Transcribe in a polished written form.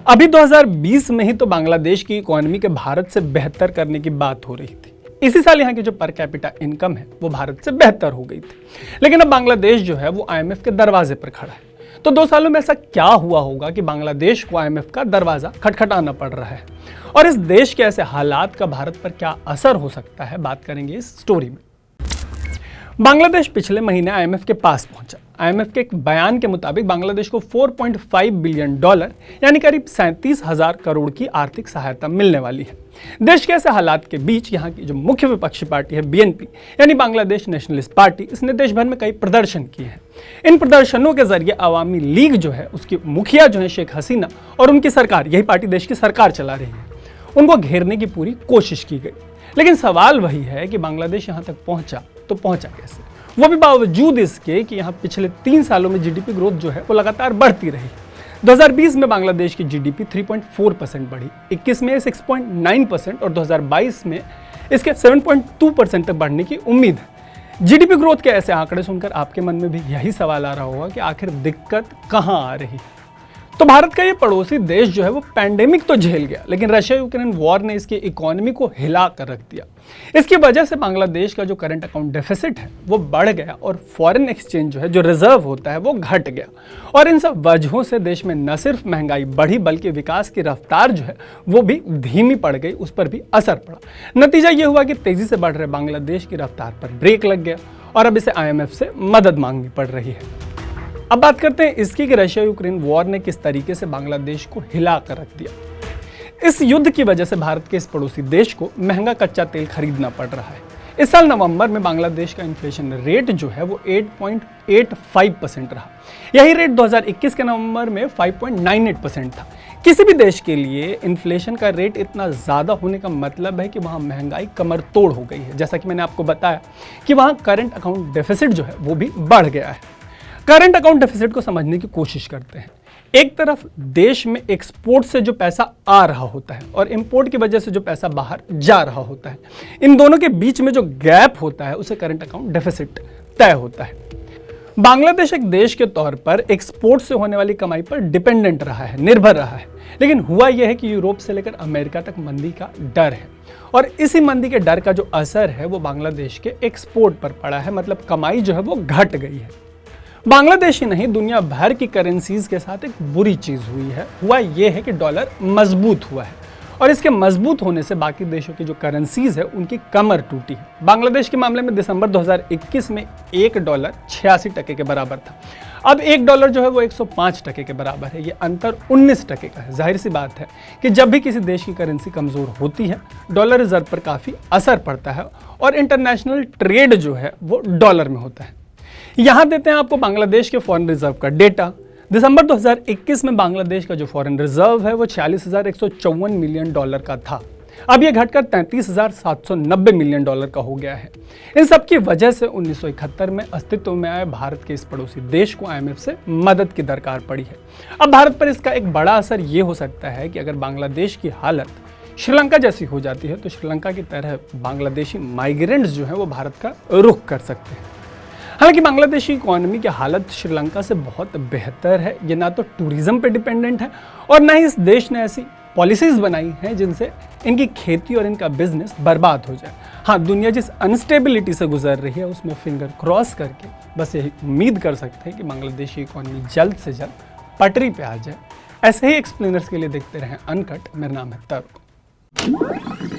अभी 2020 में ही तो बांग्लादेश की इकोनॉमी के भारत से बेहतर करने की बात हो रही थी। इसी साल यहाँ की जो पर कैपिटा इनकम है वो भारत से बेहतर हो गई थी। लेकिन अब बांग्लादेश जो है वो आईएमएफ के दरवाजे पर खड़ा है। तो 2 सालों में ऐसा क्या हुआ होगा कि बांग्लादेश को आईएमएफ का दरवाजा खटखटाना पड़ रहा है, और इस देश के ऐसे हालात का भारत पर क्या असर हो सकता है, बात करेंगे इस स्टोरी में। बांग्लादेश पिछले महीने आईएमएफ के पास पहुंचा। आईएमएफ के एक बयान के मुताबिक बांग्लादेश को $4.5 बिलियन यानी करीब 37,000 करोड़ की आर्थिक सहायता मिलने वाली है। देश के ऐसे हालात के बीच यहाँ की जो मुख्य विपक्षी पार्टी है बीएनपी यानी बांग्लादेश नेशनलिस्ट पार्टी, इसने देश भर में कई प्रदर्शन किए हैं। इन प्रदर्शनों के जरिए अवामी लीग जो है उसकी मुखिया जो है शेख हसीना और उनकी सरकार, यही पार्टी देश की सरकार चला रही है, उनको घेरने की पूरी कोशिश की गई। लेकिन सवाल वही है कि बांग्लादेश यहाँ तक पहुंचा तो पहुंचा कैसे, वो भी बावजूद इसके कि यहाँ पिछले 3 सालों में जीडीपी ग्रोथ जो है वो लगातार बढ़ती रही। 2020 में बांग्लादेश की जीडीपी 3.4% बढ़ी, 21 में 6.9% और 2022 में इसके 7.2% तक बढ़ने की उम्मीद है। जीडीपी ग्रोथ के ऐसे आंकड़े सुनकर आपके मन में भी यही सवाल आ रहा होगा कि आखिर दिक्कत कहाँ आ रही है। तो भारत का ये पड़ोसी देश जो है वो पैंडेमिक तो झेल गया, लेकिन रशिया यूक्रेन वॉर ने इसकी इकोनॉमी को हिला कर रख दिया। इसकी वजह से बांग्लादेश का जो करंट अकाउंट डेफिसिट है वो बढ़ गया और फॉरेन एक्सचेंज जो है, जो रिजर्व होता है, वो घट गया। और इन सब वजहों से देश में न सिर्फ महंगाई बढ़ी बल्कि विकास की रफ्तार जो है वो भी धीमी पड़ गई, उस पर भी असर पड़ा। नतीजा ये हुआ कि तेजी से बढ़ रहे बांग्लादेश की रफ्तार पर ब्रेक लग गया और अब इसे आईएमएफ से मदद मांगनी पड़ रही है। अब बात करते हैं इसकी कि रशिया यूक्रेन वॉर ने किस तरीके से बांग्लादेश को हिला कर रख दिया। इस युद्ध की वजह से भारत के इस पड़ोसी देश को महंगा कच्चा तेल खरीदना पड़ रहा है। इस साल नवंबर में बांग्लादेश का इन्फ्लेशन रेट जो है वो 8.85% रहा। यही रेट 2021 के नवंबर में 5.98% था। किसी भी देश के लिए इन्फ्लेशन का रेट इतना ज़्यादा होने का मतलब है कि वहाँ महंगाई कमर तोड़ हो गई है। जैसा कि मैंने आपको बताया कि वहाँ करंट अकाउंट डेफिसिट जो है वो भी बढ़ गया है। करंट अकाउंट डेफिसिट को समझने की कोशिश करते हैं। एक तरफ देश में एक्सपोर्ट से जो पैसा आ रहा होता है और इंपोर्ट की वजह से जो पैसा बाहर जा रहा होता है, इन दोनों के बीच में जो गैप होता है उसे करंट अकाउंट डेफिसिट तय होता है। बांग्लादेश एक देश के तौर पर एक्सपोर्ट से होने वाली कमाई पर डिपेंडेंट रहा है, निर्भर रहा है। लेकिन हुआ यह है कि यूरोप से लेकर अमेरिका तक मंदी का डर है, और इसी मंदी के डर का जो असर है वो बांग्लादेश के एक्सपोर्ट पर पड़ा है। मतलब कमाई जो है वो घट गई है। बांग्लादेश ही नहीं, दुनिया भर की करेंसीज के साथ एक बुरी चीज हुई है। हुआ यह है कि डॉलर मजबूत हुआ है, और इसके मजबूत होने से बाकी देशों की जो करेंसीज है उनकी कमर टूटी है। बांग्लादेश के मामले में दिसंबर 2021 में $1 86 के बराबर था। अब $1 जो है वो 105 टके के बराबर है। ये अंतर 19 टके का है। जाहिर सी बात है कि जब भी किसी देश की करेंसी कमजोर होती है, डॉलर रिजर्व पर काफी असर पड़ता है, और इंटरनेशनल ट्रेड जो है वो डॉलर में होता है। यहां देते हैं आपको बांग्लादेश के फॉरेन रिजर्व का डेटा। दिसंबर 2021 में बांग्लादेश का जो फॉरेन रिजर्व है वो $46,154 मिलियन का था। अब यह घटकर $33,790 मिलियन का हो गया है। इन सब की वजह से 1971 में अस्तित्व में आए भारत के इस पड़ोसी देश को आईएमएफ से मदद की दरकार पड़ी है। अब भारत पर इसका एक बड़ा असर ये हो सकता है कि अगर बांग्लादेश की हालत श्रीलंका जैसी हो जाती है तो श्रीलंका की तरह बांग्लादेशी माइग्रेंट्स जो हैं वो भारत का रुख कर सकते हैं। हालांकि बांग्लादेशी इकोनॉमी की हालत श्रीलंका से बहुत बेहतर है। ये ना तो टूरिज्म पे डिपेंडेंट है और ना ही इस देश ने ऐसी पॉलिसीज बनाई हैं जिनसे इनकी खेती और इनका बिजनेस बर्बाद हो जाए। हाँ, दुनिया जिस अनस्टेबिलिटी से गुजर रही है उसमें फिंगर क्रॉस करके बस यही उम्मीद कर सकते हैं कि बांग्लादेशी इकोनॉमी जल्द से जल्द पटरी पे आ जाए। ऐसे ही एक्सप्लेनर्स के लिए देखते रहें अनकट। मेरा नाम है तरुण।